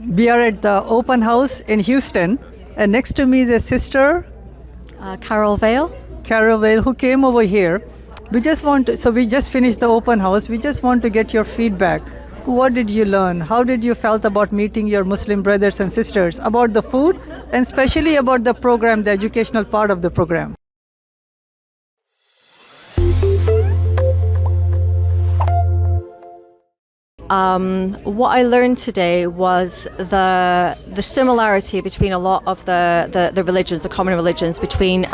We are at the open house in Houston, and next to me is a sister, Carol Vale. Carol Vale, who came over here. We just finished the open house. We just want to get your feedback. What did you learn? How did you felt about meeting your Muslim brothers and sisters, about the food, and especially about the program, the educational part of the program? What I learned today was the similarity between a lot of the religions, the common religions, between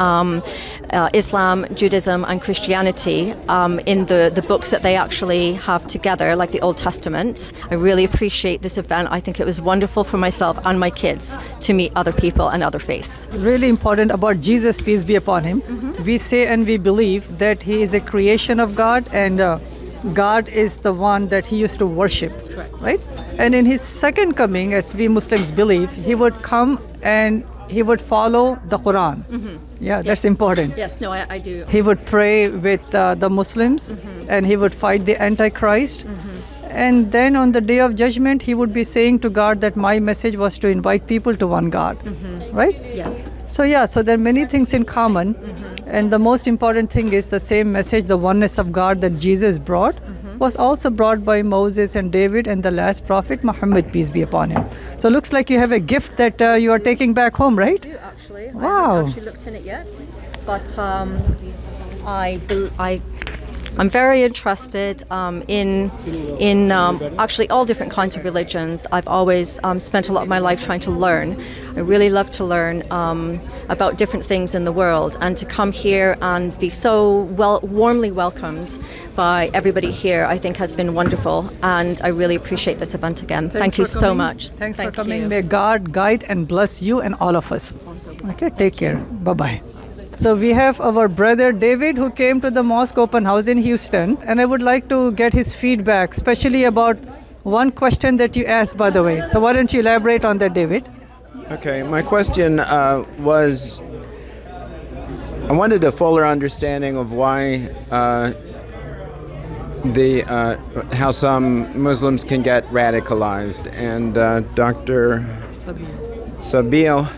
Islam, Judaism and Christianity in the books that they actually have together, like the Old Testament. I really appreciate this event. I think it was wonderful for myself and my kids to meet other people and other faiths. Really important about Jesus, peace be upon him. Mm-hmm. We say and we believe that he is a creation of God, and God is the one that he used to worship. Correct. Right? And in his second coming, as we Muslims believe, he would come and he would follow the Quran. Mm-hmm. Yeah, yes. That's important. Yes, no, I do. He would pray with the Muslims, mm-hmm. and he would fight the Antichrist. Mm-hmm. And then on the day of judgment, he would be saying to God that my message was to invite people to one God. Mm-hmm. Right? Yes. So there are many things in common. Mm-hmm. And the most important thing is the same message, the oneness of God that Jesus brought, mm-hmm. was also brought by Moses and David and the last prophet, Muhammad, peace be upon him. So it looks like you have a gift that you are taking back home, right? I do, actually. Wow. I haven't actually looked in it yet. But I'm very interested in actually all different kinds of religions. I've always spent a lot of my life trying to learn. I really love to learn about different things in the world, and to come here and be so warmly welcomed by everybody here, I think has been wonderful, and I really appreciate this event again. Thank you so much. Thanks for coming. May God guide and bless you and all of us. Okay, take care. Bye-bye. So we have our brother David, who came to the Mosque Open House in Houston, and I would like to get his feedback, especially about one question that you asked, by the way. So why don't you elaborate on that, David? Okay, my question was, I wanted a fuller understanding of why how some Muslims can get radicalized, and Dr. Sabeel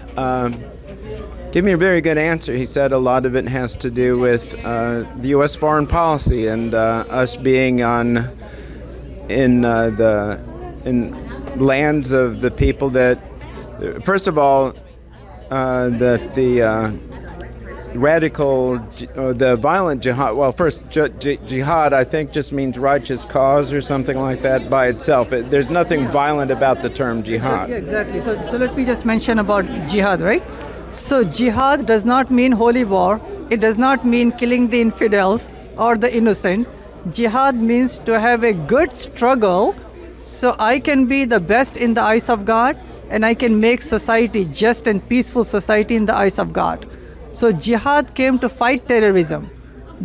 gave me a very good answer. He said a lot of it has to do with the U.S. foreign policy and us being in lands of the people that, first of all, that the the violent jihad. Well, first, jihad I think just means righteous cause or something like that by itself. There's nothing violent about the term jihad. Yeah, exactly. So let me just mention about jihad, right? So jihad does not mean holy war. It does not mean killing the infidels or the innocent. Jihad means to have a good struggle so I can be the best in the eyes of God, and I can make society just and peaceful society in the eyes of God. So jihad came to fight terrorism.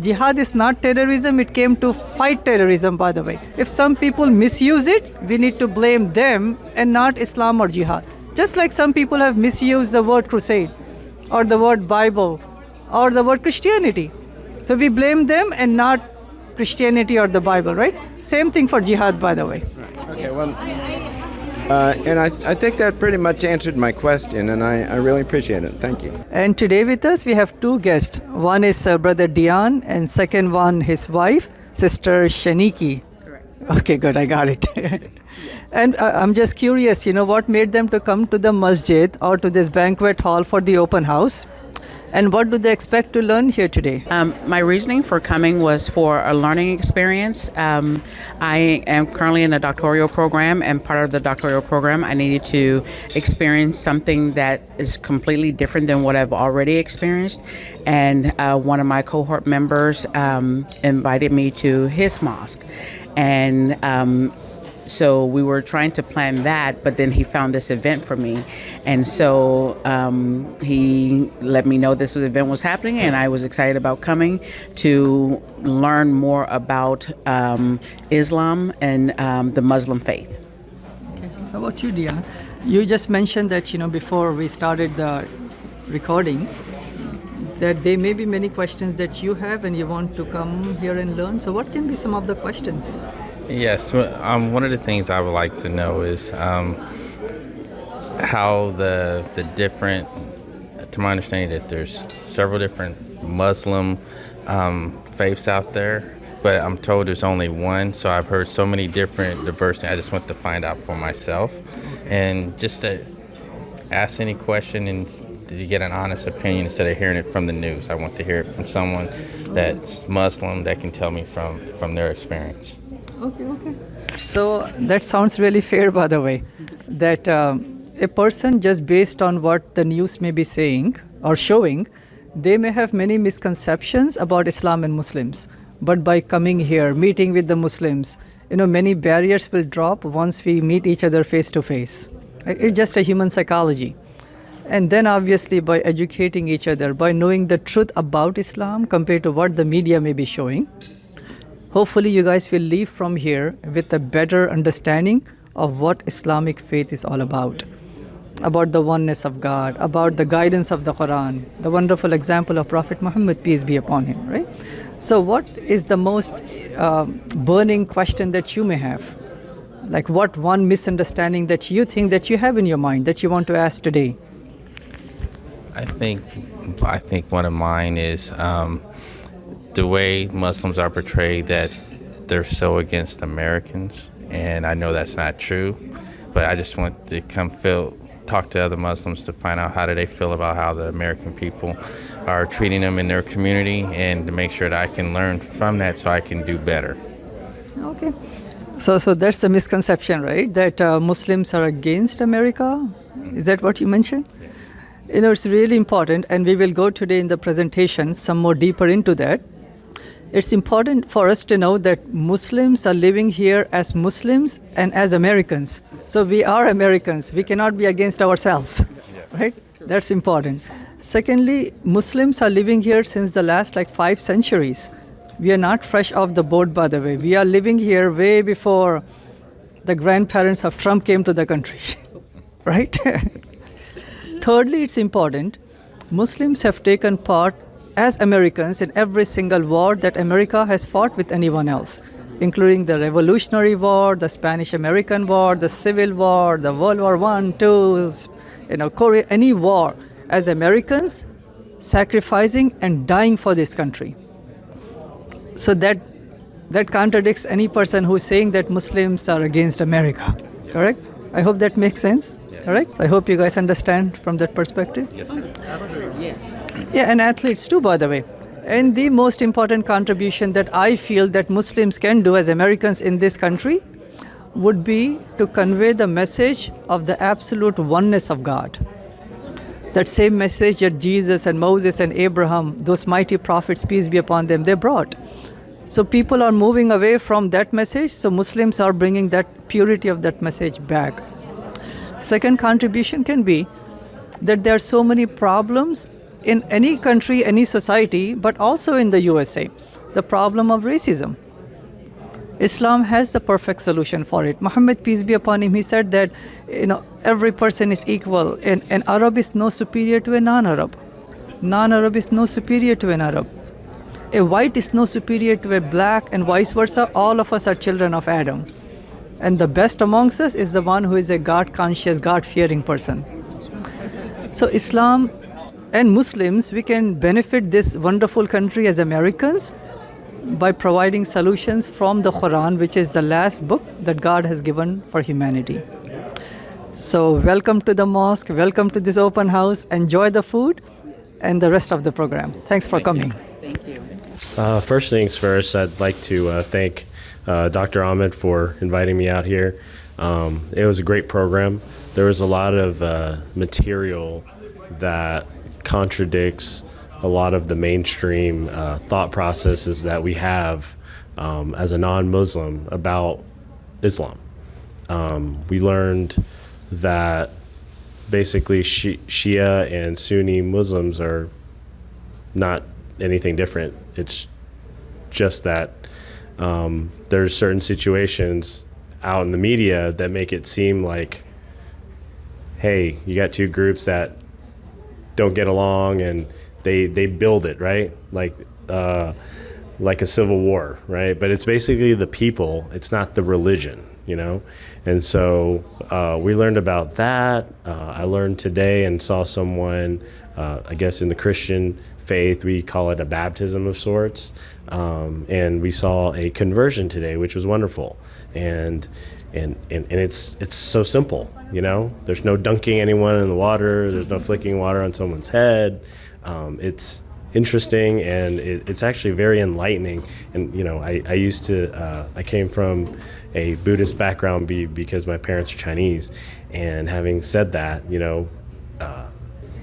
Jihad is not terrorism, it came to fight terrorism, by the way. If some people misuse it, we need to blame them and not Islam or jihad. Just like some people have misused the word crusade or the word Bible or the word Christianity. So we blame them and not Christianity or the Bible, right? Same thing for jihad, by the way. Right. Okay, well, and I think that pretty much answered my question, and I really appreciate it. Thank you. And today with us, we have two guests. One is Brother Dion, and second one, his wife, Sister Shaniki. Correct. Okay, good, I got it. And I'm just curious, what made them to come to the masjid or to this banquet hall for the open house? And what do they expect to learn here today? My reasoning for coming was for a learning experience. I am currently in a doctoral program, and part of the doctoral program, I needed to experience something that is completely different than what I've already experienced. And one of my cohort members invited me to his mosque. And so we were trying to plan that, but then he found this event for me. And so he let me know this event was happening, and I was excited about coming to learn more about Islam and the Muslim faith. Okay. How about you, Diana? You just mentioned that, before we started the recording, that there may be many questions that you have and you want to come here and learn. So what can be some of the questions? Yes, one of the things I would like to know is how the different, to my understanding, that there's several different Muslim faiths out there, but I'm told there's only one. So I've heard so many different diversity. I just want to find out for myself, and just to ask any question and to get an honest opinion instead of hearing it from the news. I want to hear it from someone that's Muslim that can tell me from their experience. Okay. So that sounds really fair, by the way, that a person, just based on what the news may be saying or showing, they may have many misconceptions about Islam and Muslims. But by coming here, meeting with the Muslims, many barriers will drop once we meet each other face to face. It's just a human psychology. And then obviously by educating each other, by knowing the truth about Islam compared to what the media may be showing, hopefully you guys will leave from here with a better understanding of what Islamic faith is all about the oneness of God, about the guidance of the Quran, the wonderful example of Prophet Muhammad, peace be upon him, right? So what is the most burning question that you may have? Like what one misunderstanding that you think that you have in your mind that you want to ask today? I think one of mine is the way Muslims are portrayed, that they're so against Americans, and I know that's not true, but I just want to talk to other Muslims to find out how do they feel about how the American people are treating them in their community, and to make sure that I can learn from that so I can do better. Okay. So that's the misconception, right? That Muslims are against America? Is that what you mentioned? It's really important, and we will go today in the presentation some more deeper into that. It's important for us to know that Muslims are living here as Muslims and as Americans. So we are Americans. We cannot be against ourselves, right? That's important. Secondly, Muslims are living here since the last 5 centuries. We are not fresh off the boat, by the way. We are living here way before the grandparents of Trump came to the country, right? Thirdly, it's important, Muslims have taken part as Americans in every single war that America has fought with anyone else, including the Revolutionary War, the Spanish-American War, the Civil War, the World War I, II, Korea, any war, as Americans sacrificing and dying for this country. So that contradicts any person who is saying that Muslims are against America, correct? I hope that makes sense, correct? I hope you guys understand from that perspective. Yes, sir. Yeah, and athletes too, by the way. And the most important contribution that I feel that Muslims can do as Americans in this country would be to convey the message of the absolute oneness of God. That same message that Jesus and Moses and Abraham, those mighty prophets, peace be upon them, they brought. So people are moving away from that message, so Muslims are bringing that purity of that message back. Second contribution can be that there are so many problems in any country, any society, but also in the USA. The problem of racism. Islam has the perfect solution for it. Muhammad, peace be upon him, he said that every person is equal. An Arab is no superior to a non-Arab. Non-Arab is no superior to an Arab. A white is no superior to a black, and vice versa. All of us are children of Adam. And the best amongst us is the one who is a God-conscious, God-fearing person. So Islam and Muslims, we can benefit this wonderful country as Americans by providing solutions from the Quran, which is the last book that God has given for humanity. So welcome to the mosque, welcome to this open house, enjoy the food and the rest of the program. Thanks for coming. Thank you. First things first, I'd like to thank Dr. Ahmed for inviting me out here. It was a great program. There was a lot of material that contradicts a lot of the mainstream thought processes that we have as a non-Muslim about Islam. We learned that basically Shia and Sunni Muslims are not anything different. It's just that there's certain situations out in the media that make it seem like, hey, you got two groups that don't get along and they build it, right? Like a civil war, right? But it's basically the people, it's not the religion. you know? And so we learned about that. I learned today and saw someone, I guess in the Christian faith, we call it a baptism of sorts. And we saw a conversion today, which was wonderful. And it's so simple, you know? There's no dunking anyone in the water. There's no flicking water on someone's head. It's interesting, and it's actually very enlightening. And you know, I came from a Buddhist background because my parents are Chinese, and having said that, you know,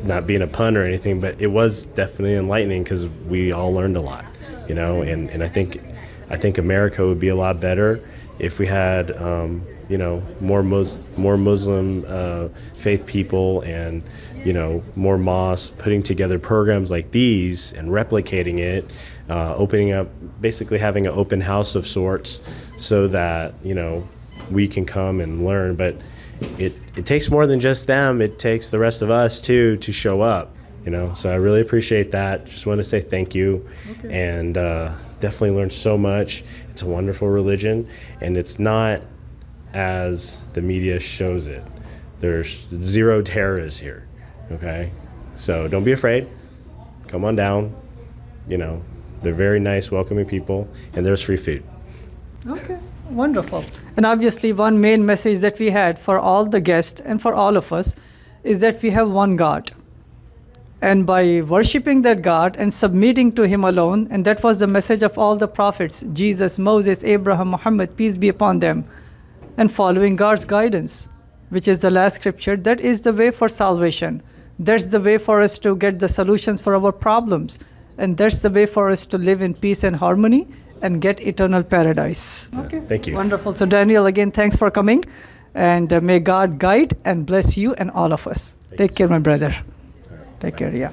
not being a pun or anything, but it was definitely enlightening because we all learned a lot, you know. And I think America would be a lot better if we had you know, more Muslim faith people, and you know, more mosques putting together programs like these and replicating it, opening up, basically having an open house of sorts, so that, you know, we can come and learn. But it takes more than just them. It takes the rest of us too to show up, you know. So I really appreciate that. Just want to say thank you. Okay. And definitely learned so much. It's a wonderful religion, and it's not as the media shows it. There's zero terrorists here, okay? So don't be afraid. Come on down. You know, they're very nice, welcoming people, and there's free food. Okay, wonderful. And obviously one main message that we had for all the guests and for all of us is that we have one God. And by worshiping that God and submitting to Him alone, and that was the message of all the prophets, Jesus, Moses, Abraham, Muhammad, peace be upon them, and following God's guidance, which is the last scripture, that is the way for salvation. That's the way for us to get the solutions for our problems. And that's the way for us to live in peace and harmony and get eternal paradise. Okay. Thank you. Wonderful. So Daniel, again, thanks for coming. And may God guide and bless you and all of us. Take care, my brother. Take care, yeah.